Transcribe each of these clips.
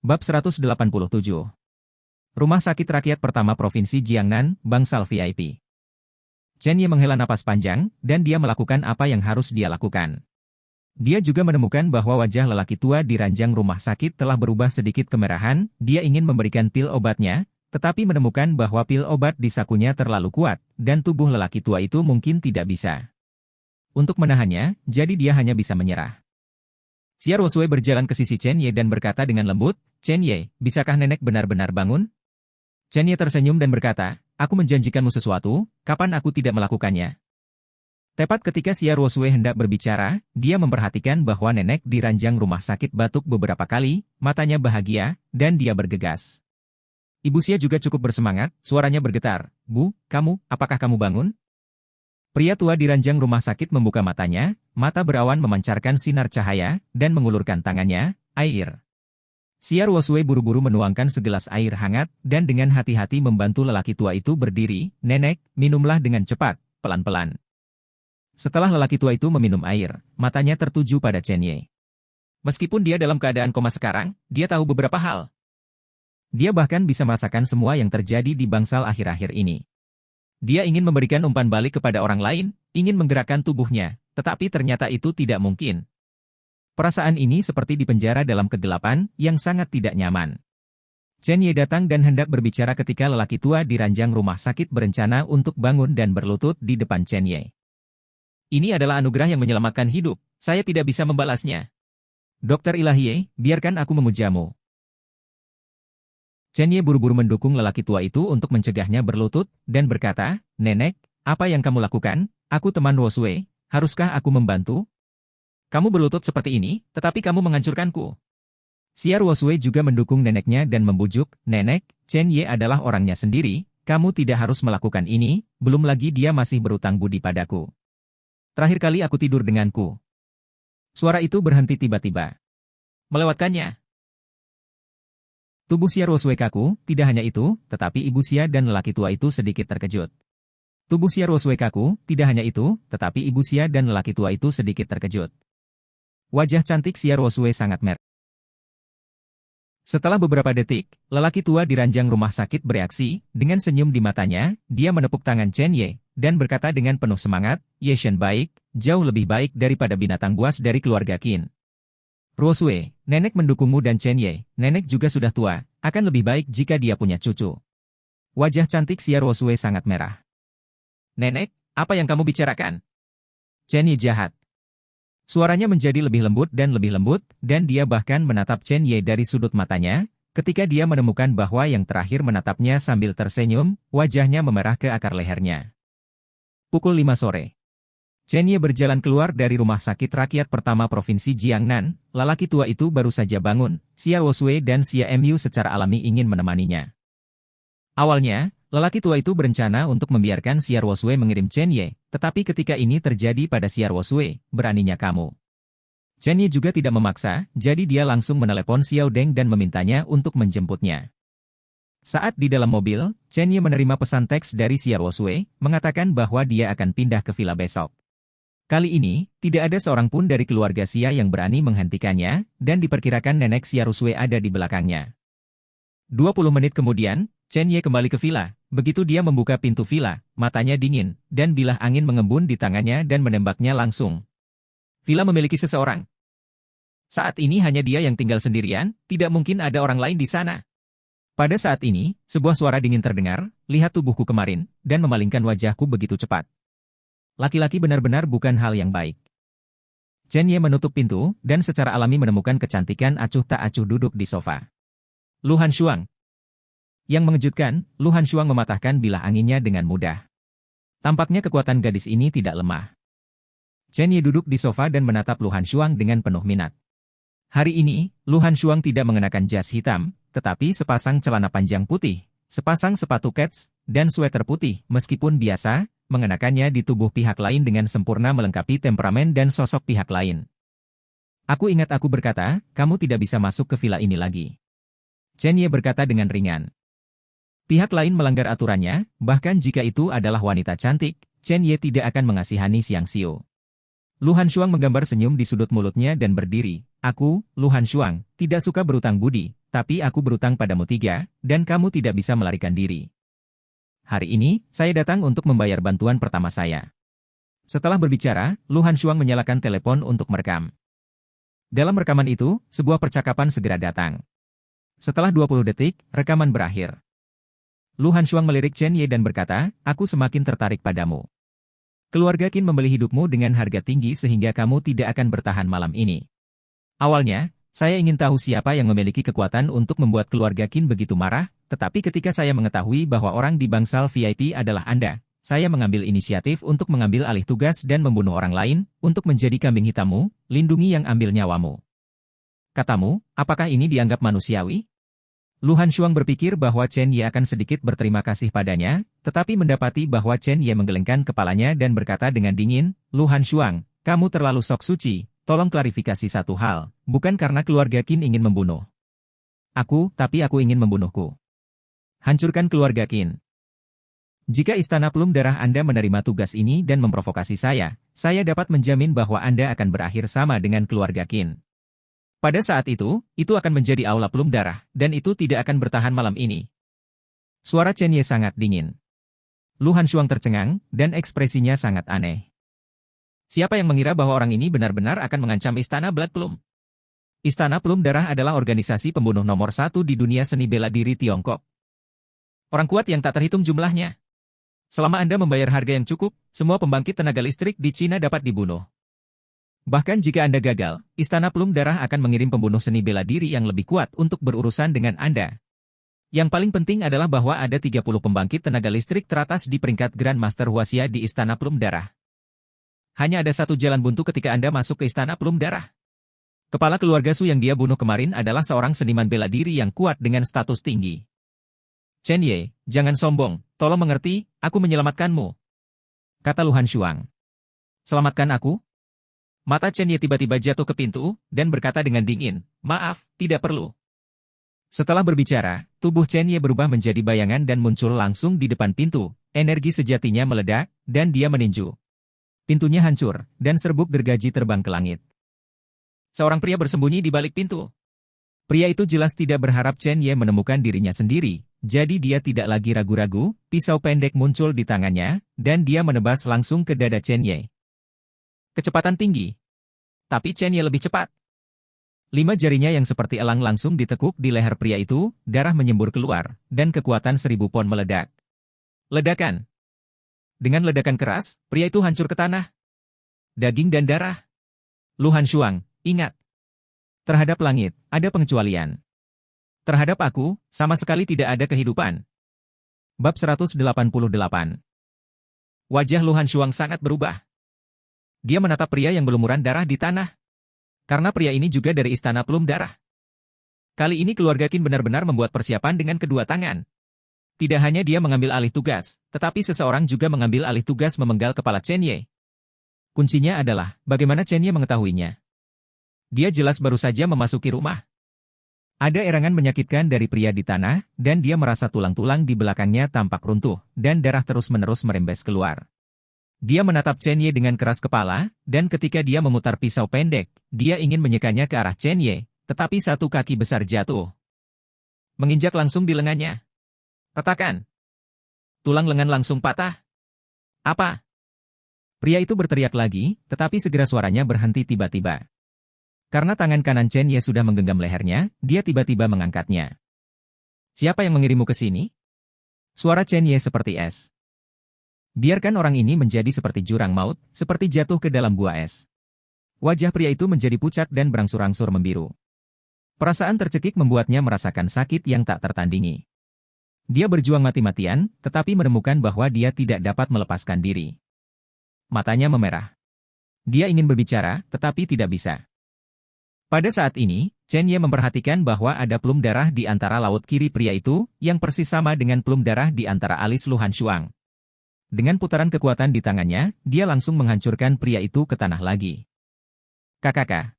Bab 187. Rumah Sakit Rakyat Pertama Provinsi Jiangnan, Bangsal VIP. Chen Ye menghela napas panjang, dan dia melakukan apa yang harus dia lakukan. Dia juga menemukan bahwa wajah lelaki tua di ranjang rumah sakit telah berubah sedikit kemerahan. Dia ingin memberikan pil obatnya, tetapi menemukan bahwa pil obat di sakunya terlalu kuat, dan tubuh lelaki tua itu mungkin tidak bisa untuk menahannya, jadi dia hanya bisa menyerah. Xia Ruosui berjalan ke sisi Chen Ye dan berkata dengan lembut, "Chen Ye, bisakah nenek benar-benar bangun?" Chen Ye tersenyum dan berkata, "Aku menjanjikanmu sesuatu, kapan aku tidak melakukannya?" Tepat ketika Xia Ruosui hendak berbicara, dia memperhatikan bahwa nenek di ranjang rumah sakit batuk beberapa kali, matanya bahagia, dan dia bergegas. Ibu Xia juga cukup bersemangat, suaranya bergetar, "Bu, apakah kamu bangun?" Pria tua di ranjang rumah sakit membuka matanya, mata berawan memancarkan sinar cahaya, dan mengulurkan tangannya, air. Xia Ruosui buru-buru menuangkan segelas air hangat, dan dengan hati-hati membantu lelaki tua itu berdiri, "Nenek, minumlah dengan cepat, pelan-pelan." Setelah lelaki tua itu meminum air, matanya tertuju pada Chen Ye. Meskipun dia dalam keadaan koma sekarang, dia tahu beberapa hal. Dia bahkan bisa merasakan semua yang terjadi di Bangsal akhir-akhir ini. Dia ingin memberikan umpan balik kepada orang lain, ingin menggerakkan tubuhnya, tetapi ternyata itu tidak mungkin. Perasaan ini seperti dipenjara dalam kegelapan, yang sangat tidak nyaman. Chen Ye datang dan hendak berbicara ketika lelaki tua di ranjang rumah sakit berencana untuk bangun dan berlutut di depan Chen Ye. "Ini adalah anugerah yang menyelamatkan hidup, saya tidak bisa membalasnya. Dokter Ilahie, biarkan aku memujamu." Chen Ye buru-buru mendukung lelaki tua itu untuk mencegahnya berlutut, dan berkata, "Nenek, apa yang kamu lakukan? Aku teman Ruosui, haruskah aku membantu? Kamu berlutut seperti ini, tetapi kamu menghancurkanku." Xia Ruosui juga mendukung neneknya dan membujuk, "Nenek, Chen Ye adalah orangnya sendiri, kamu tidak harus melakukan ini, belum lagi dia masih berutang budi padaku. Terakhir kali aku tidur denganku." Suara itu berhenti tiba-tiba. Melewatkannya. Tubuh Xia Ruosui kaku, tidak hanya itu, tetapi ibu Xia dan lelaki tua itu sedikit terkejut. Tubuh Xia Ruosui kaku, tidak hanya itu, tetapi ibu Xia dan lelaki tua itu sedikit terkejut. Wajah cantik Xia Ruosui sangat merah. Setelah beberapa detik, lelaki tua di ranjang rumah sakit bereaksi, dengan senyum di matanya, dia menepuk tangan Chen Ye, dan berkata dengan penuh semangat, "Ye Shen baik, jauh lebih baik daripada binatang buas dari keluarga Qin. Ruosui, nenek mendukungmu dan Chen Ye, nenek juga sudah tua, akan lebih baik jika dia punya cucu." Wajah cantik Xia Ruosui sangat merah. "Nenek, apa yang kamu bicarakan?" Chen Ye jahat. Suaranya menjadi lebih lembut, dan dia bahkan menatap Chen Ye dari sudut matanya, ketika dia menemukan bahwa yang terakhir menatapnya sambil tersenyum, wajahnya memerah ke akar lehernya. Pukul 5 sore. Chen Ye berjalan keluar dari Rumah Sakit Rakyat Pertama Provinsi Jiangnan, lelaki tua itu baru saja bangun, Xia Ruosui dan Xia Mu secara alami ingin menemaninya. Awalnya, lelaki tua itu berencana untuk membiarkan Xia Ruosui mengirim Chen Ye, tetapi ketika ini terjadi pada Xia Ruosui, "Beraninya kamu." Chen Ye juga tidak memaksa, jadi dia langsung menelepon Xiao Deng dan memintanya untuk menjemputnya. Saat di dalam mobil, Chen Ye menerima pesan teks dari Xia Ruosui, mengatakan bahwa dia akan pindah ke villa besok. Kali ini, tidak ada seorang pun dari keluarga Xia yang berani menghentikannya, dan diperkirakan nenek Xia Ruosui ada di belakangnya. 20 menit kemudian, Chen Ye kembali ke villa. Begitu dia membuka pintu villa, matanya dingin, dan bilah angin mengembun di tangannya dan menembaknya langsung. Villa memiliki seseorang. Saat ini hanya dia yang tinggal sendirian, tidak mungkin ada orang lain di sana. Pada saat ini, sebuah suara dingin terdengar, "Lihat tubuhku kemarin," dan memalingkan wajahku begitu cepat. Laki-laki benar-benar bukan hal yang baik. Chen Ye menutup pintu, dan secara alami menemukan kecantikan acuh tak acuh duduk di sofa. Lu Hanshuang. Yang mengejutkan, Lu Hanshuang mematahkan bilah anginnya dengan mudah. Tampaknya kekuatan gadis ini tidak lemah. Chen Ye duduk di sofa dan menatap Lu Hanshuang dengan penuh minat. Hari ini, Lu Hanshuang tidak mengenakan jas hitam, tetapi sepasang celana panjang putih, sepasang sepatu kets, dan sweater putih, meskipun biasa, mengenakannya di tubuh pihak lain dengan sempurna melengkapi temperamen dan sosok pihak lain. "Aku ingat aku berkata, kamu tidak bisa masuk ke villa ini lagi." Chen Ye berkata dengan ringan. Pihak lain melanggar aturannya, bahkan jika itu adalah wanita cantik, Chen Ye tidak akan mengasihani Xiang Xiu. Lu Hanshuang menggambar senyum di sudut mulutnya dan berdiri. "Aku, Lu Hanshuang, tidak suka berutang budi, tapi aku berutang padamu 3, dan kamu tidak bisa melarikan diri. Hari ini, saya datang untuk membayar bantuan pertama saya. Setelah berbicara, Lu Hanshuang menyalakan telepon untuk merekam. Dalam rekaman itu, sebuah percakapan segera datang. Setelah 20 detik, rekaman berakhir. Lu Hanshuang melirik Chen Ye dan berkata, aku semakin tertarik padamu. Keluarga Qin membeli hidupmu dengan harga tinggi sehingga kamu tidak akan bertahan malam ini. Awalnya, saya ingin tahu siapa yang memiliki kekuatan untuk membuat keluarga Qin begitu marah, tetapi ketika saya mengetahui bahwa orang di bangsal VIP adalah Anda, saya mengambil inisiatif untuk mengambil alih tugas dan membunuh orang lain, untuk menjadi kambing hitammu, lindungi yang ambil nyawamu. Katamu, apakah ini dianggap manusiawi? Lu Hanshuang berpikir bahwa Chen Ye akan sedikit berterima kasih padanya, tetapi mendapati bahwa Chen Ye menggelengkan kepalanya dan berkata dengan dingin, Lu Hanshuang, kamu terlalu sok suci, tolong klarifikasi satu hal, bukan karena keluarga Qin ingin membunuh tapi aku ingin membunuhku. Hancurkan keluarga Qin. Jika Istana Plum Darah Anda menerima tugas ini dan memprovokasi saya dapat menjamin bahwa Anda akan berakhir sama dengan keluarga Qin. Pada saat itu akan menjadi aula Plum Darah, dan itu tidak akan bertahan malam ini. Suara Chen Ye sangat dingin. Lu Hanshuang tercengang, dan ekspresinya sangat aneh. Siapa yang mengira bahwa orang ini benar-benar akan mengancam Istana Blood Plum? Istana Plum Darah adalah organisasi pembunuh nomor 1 di dunia seni bela diri Tiongkok. Orang kuat yang tak terhitung jumlahnya. Selama Anda membayar harga yang cukup, semua pembangkit tenaga listrik di Cina dapat dibunuh. Bahkan jika Anda gagal, Istana Plum Darah akan mengirim pembunuh seni bela diri yang lebih kuat untuk berurusan dengan Anda. Yang paling penting adalah bahwa ada 30 pembangkit tenaga listrik teratas di peringkat Grandmaster Huaxia di Istana Plum Darah. Hanya ada satu jalan buntu ketika Anda masuk ke Istana Plum Darah. Kepala keluarga Su yang dia bunuh kemarin adalah seorang seniman bela diri yang kuat dengan status tinggi. Chen Ye, jangan sombong, tolong mengerti, aku menyelamatkanmu. Kata Lu Hanshuang. Selamatkan aku? Mata Chen Ye tiba-tiba jatuh ke pintu, dan berkata dengan dingin, maaf, tidak perlu. Setelah berbicara, tubuh Chen Ye berubah menjadi bayangan dan muncul langsung di depan pintu, energi sejatinya meledak, dan dia meninju. Pintunya hancur, dan serbuk gergaji terbang ke langit. Seorang pria bersembunyi di balik pintu. Pria itu jelas tidak berharap Chen Ye menemukan dirinya sendiri, jadi dia tidak lagi ragu-ragu, pisau pendek muncul di tangannya, dan dia menebas langsung ke dada Chen Ye. Kecepatan tinggi. Tapi Chen Ye lebih cepat. 5 jarinya yang seperti elang langsung ditekuk di leher pria itu, darah menyembur keluar, dan kekuatan 1000 pon meledak. Ledakan. Dengan ledakan keras, pria itu hancur ke tanah. Daging dan darah. Lu Hanshuang, ingat. Terhadap langit, ada pengecualian. Terhadap aku, sama sekali tidak ada kehidupan. Bab 188. Wajah Lu Hanshuang sangat berubah. Dia menatap pria yang berlumuran darah di tanah. Karena pria ini juga dari Istana Plum Darah. Kali ini keluarga Qin benar-benar membuat persiapan dengan kedua tangan. Tidak hanya dia mengambil alih tugas, tetapi seseorang juga mengambil alih tugas memenggal kepala Chen Ye. Kuncinya adalah, bagaimana Chen Ye mengetahuinya. Dia jelas baru saja memasuki rumah. Ada erangan menyakitkan dari pria di tanah, dan dia merasa tulang-tulang di belakangnya tampak runtuh, dan darah terus-menerus merembes keluar. Dia menatap Chen Ye dengan keras kepala, dan ketika dia memutar pisau pendek, dia ingin menyekanya ke arah Chen Ye, tetapi satu kaki besar jatuh. Menginjak langsung di lengannya. Retakan. Tulang lengan langsung patah. Apa? Pria itu berteriak lagi, tetapi segera suaranya berhenti tiba-tiba. Karena tangan kanan Chen Ye sudah menggenggam lehernya, dia tiba-tiba mengangkatnya. Siapa yang mengirimmu ke sini? Suara Chen Ye seperti es. Biarkan orang ini menjadi seperti jurang maut, seperti jatuh ke dalam gua es. Wajah pria itu menjadi pucat dan berangsur-angsur membiru. Perasaan tercekik membuatnya merasakan sakit yang tak tertandingi. Dia berjuang mati-matian, tetapi menemukan bahwa dia tidak dapat melepaskan diri. Matanya memerah. Dia ingin berbicara, tetapi tidak bisa. Pada saat ini, Chen Ye memperhatikan bahwa ada plum darah di antara laut kiri pria itu, yang persis sama dengan plum darah di antara alis Lu Hanshuang. Dengan putaran kekuatan di tangannya, dia langsung menghancurkan pria itu ke tanah lagi. Kakak,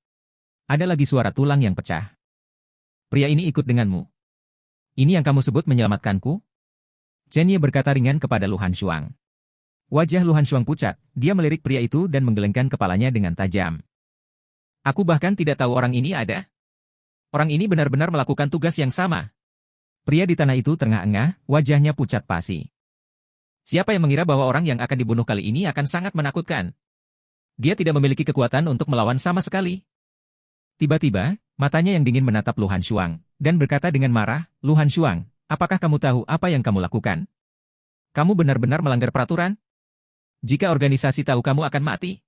ada lagi suara tulang yang pecah. Pria ini ikut denganmu. Ini yang kamu sebut menyelamatkanku? Chen Ye berkata ringan kepada Lu Hanshuang. Wajah Lu Hanshuang pucat, dia melirik pria itu dan menggelengkan kepalanya dengan tajam. Aku bahkan tidak tahu orang ini ada. Orang ini benar-benar melakukan tugas yang sama. Pria di tanah itu terengah-engah, wajahnya pucat pasi. Siapa yang mengira bahwa orang yang akan dibunuh kali ini akan sangat menakutkan? Dia tidak memiliki kekuatan untuk melawan sama sekali. Tiba-tiba, matanya yang dingin menatap Lu Hanshuang, dan berkata dengan marah, Lu Hanshuang, apakah kamu tahu apa yang kamu lakukan? Kamu benar-benar melanggar peraturan? Jika organisasi tahu kamu akan mati,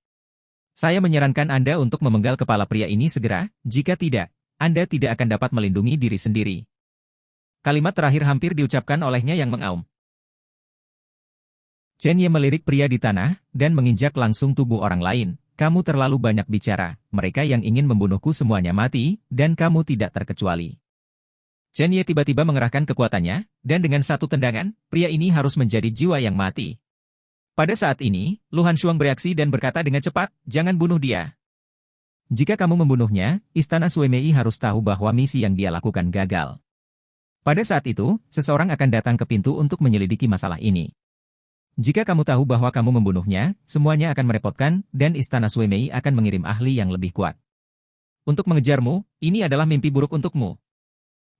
saya menyarankan Anda untuk memenggal kepala pria ini segera, jika tidak, Anda tidak akan dapat melindungi diri sendiri. Kalimat terakhir hampir diucapkan olehnya yang mengaum. Chen Ye melirik pria di tanah, dan menginjak langsung tubuh orang lain. Kamu terlalu banyak bicara, mereka yang ingin membunuhku semuanya mati, dan kamu tidak terkecuali. Chen Ye tiba-tiba mengerahkan kekuatannya, dan dengan satu tendangan, pria ini harus menjadi jiwa yang mati. Pada saat ini, Lu Hanshuang bereaksi dan berkata dengan cepat, jangan bunuh dia. Jika kamu membunuhnya, Istana Suemei harus tahu bahwa misi yang dia lakukan gagal. Pada saat itu, seseorang akan datang ke pintu untuk menyelidiki masalah ini. Jika kamu tahu bahwa kamu membunuhnya, semuanya akan merepotkan, dan Istana Suemei akan mengirim ahli yang lebih kuat. Untuk mengejarmu, ini adalah mimpi buruk untukmu.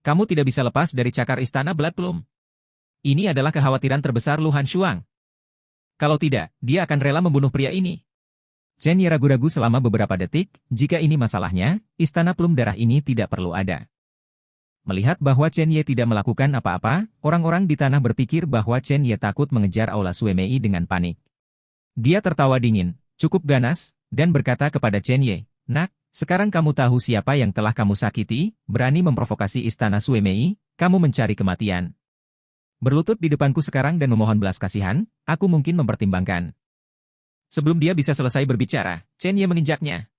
Kamu tidak bisa lepas dari cakar Istana Blood Plume. Ini adalah kekhawatiran terbesar Lu Hanshuang. Kalau tidak, dia akan rela membunuh pria ini. Chen Ye ragu-ragu selama beberapa detik, jika ini masalahnya, Istana Plum Darah ini tidak perlu ada. Melihat bahwa Chen Ye tidak melakukan apa-apa, orang-orang di tanah berpikir bahwa Chen Ye takut mengejar Aula Suemei dengan panik. Dia tertawa dingin, cukup ganas, dan berkata kepada Chen Ye, Nak, sekarang kamu tahu siapa yang telah kamu sakiti, berani memprovokasi Istana Suemei, kamu mencari kematian. Berlutut di depanku sekarang dan memohon belas kasihan, aku mungkin mempertimbangkan. Sebelum dia bisa selesai berbicara, Chen Ye menginjaknya.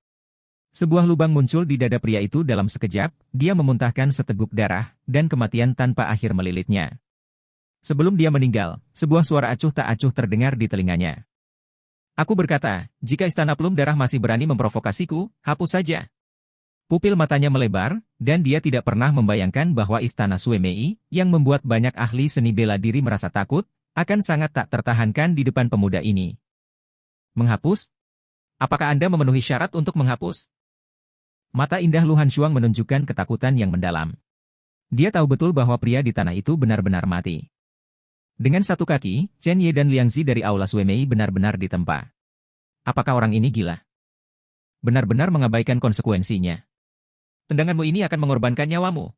Sebuah lubang muncul di dada pria itu dalam sekejap, dia memuntahkan seteguk darah, dan kematian tanpa akhir melilitnya. Sebelum dia meninggal, sebuah suara acuh tak acuh terdengar di telinganya. Aku berkata, jika Istana Plum Darah masih berani memprovokasiku, hapus saja. Pupil matanya melebar, dan dia tidak pernah membayangkan bahwa Istana Suemei, yang membuat banyak ahli seni bela diri merasa takut, akan sangat tak tertahankan di depan pemuda ini. Menghapus? Apakah Anda memenuhi syarat untuk menghapus? Mata indah Lu Hanshuang menunjukkan ketakutan yang mendalam. Dia tahu betul bahwa pria di tanah itu benar-benar mati. Dengan satu kaki, Chen Ye dan Liang Zi dari Aula Suemei benar-benar ditempa. Apakah orang ini gila? Benar-benar mengabaikan konsekuensinya. Tendanganmu ini akan mengorbankan nyawamu.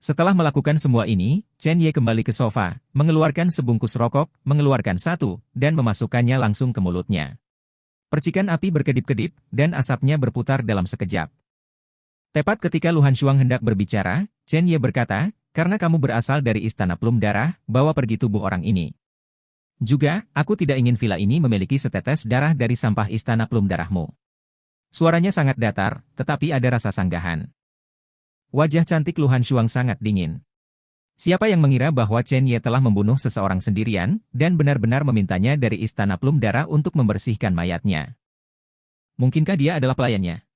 Setelah melakukan semua ini, Chen Ye kembali ke sofa, mengeluarkan sebungkus rokok, mengeluarkan satu, dan memasukkannya langsung ke mulutnya. Percikan api berkedip-kedip, dan asapnya berputar dalam sekejap. Tepat ketika Lu Hanshuang hendak berbicara, Chen Ye berkata, karena kamu berasal dari Istana Plum Darah, bawa pergi tubuh orang ini. Juga, aku tidak ingin villa ini memiliki setetes darah dari sampah Istana Plum Darahmu. Suaranya sangat datar, tetapi ada rasa sanggahan. Wajah cantik Lu Hanshuang sangat dingin. Siapa yang mengira bahwa Chen Ye telah membunuh seseorang sendirian, dan benar-benar memintanya dari Istana Plum Darah untuk membersihkan mayatnya? Mungkinkah dia adalah pelayannya?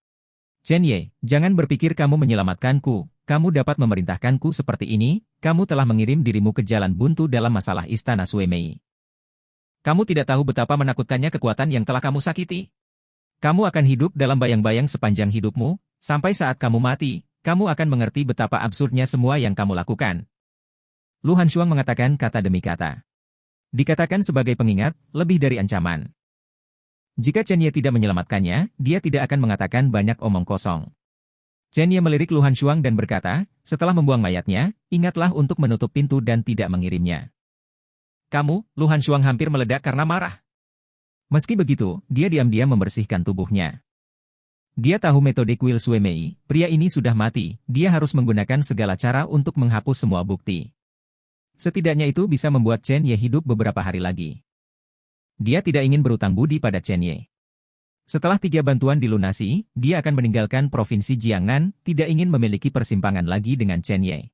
Chen Ye, jangan berpikir kamu menyelamatkanku, kamu dapat memerintahkanku seperti ini, kamu telah mengirim dirimu ke jalan buntu dalam masalah Istana Suemei. Kamu tidak tahu betapa menakutkannya kekuatan yang telah kamu sakiti. Kamu akan hidup dalam bayang-bayang sepanjang hidupmu, sampai saat kamu mati, kamu akan mengerti betapa absurdnya semua yang kamu lakukan. Lu Hanshuang mengatakan kata demi kata. Dikatakan sebagai pengingat, lebih dari ancaman. Jika Chen Ye tidak menyelamatkannya, dia tidak akan mengatakan banyak omong kosong. Chen Ye melirik Lu Hanshuang dan berkata, setelah membuang mayatnya, ingatlah untuk menutup pintu dan tidak mengirimnya. Kamu, Lu Hanshuang hampir meledak karena marah. Meski begitu, dia diam-diam membersihkan tubuhnya. Dia tahu metode kuil Suemei, pria ini sudah mati, dia harus menggunakan segala cara untuk menghapus semua bukti. Setidaknya itu bisa membuat Chen Ye hidup beberapa hari lagi. Dia tidak ingin berutang budi pada Chen Ye. Setelah 3 bantuan dilunasi, dia akan meninggalkan Provinsi Jiangnan, tidak ingin memiliki persimpangan lagi dengan Chen Ye.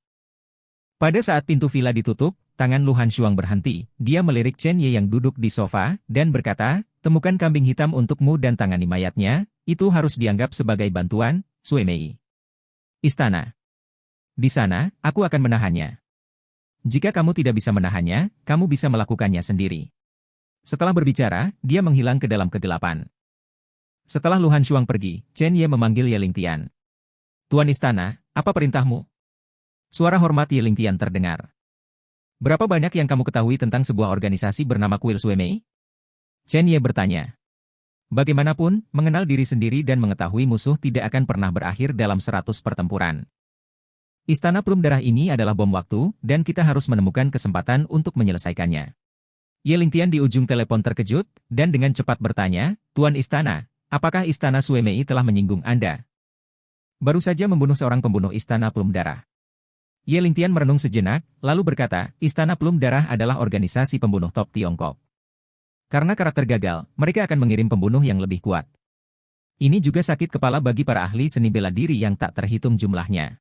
Pada saat pintu villa ditutup, tangan Lu Hanshuang berhenti, dia melirik Chen Ye yang duduk di sofa, dan berkata, temukan kambing hitam untukmu dan tangani mayatnya, itu harus dianggap sebagai bantuan, Suemei. Istana. Di sana, aku akan menahannya. Jika kamu tidak bisa menahannya, kamu bisa melakukannya sendiri. Setelah berbicara, dia menghilang ke dalam kegelapan. Setelah Lu Hanshuang pergi, Chen Ye memanggil Ye Lingtian. Tuan Istana, apa perintahmu? Suara hormat Ye Lingtian terdengar. Berapa banyak yang kamu ketahui tentang sebuah organisasi bernama Kuil Suemei? Chen Ye bertanya. Bagaimanapun, mengenal diri sendiri dan mengetahui musuh tidak akan pernah berakhir dalam 100 pertempuran. Istana Plum Darah ini adalah bom waktu, dan kita harus menemukan kesempatan untuk menyelesaikannya. Ye Lingtian di ujung telepon terkejut, dan dengan cepat bertanya, Tuan Istana, apakah Istana Suemei telah menyinggung Anda? Baru saja membunuh seorang pembunuh Istana Plum Darah. Ye Lingtian merenung sejenak, lalu berkata, Istana Plum Darah adalah organisasi pembunuh top Tiongkok. Karena karakter gagal, mereka akan mengirim pembunuh yang lebih kuat. Ini juga sakit kepala bagi para ahli seni bela diri yang tak terhitung jumlahnya.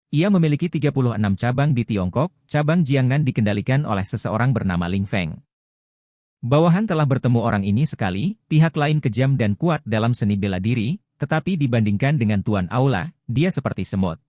Ia memiliki 36 cabang di Tiongkok, cabang Jiangnan dikendalikan oleh seseorang bernama Ling Feng. Bawahan telah bertemu orang ini sekali, pihak lain kejam dan kuat dalam seni bela diri, tetapi dibandingkan dengan Tuan Aula, dia seperti semut.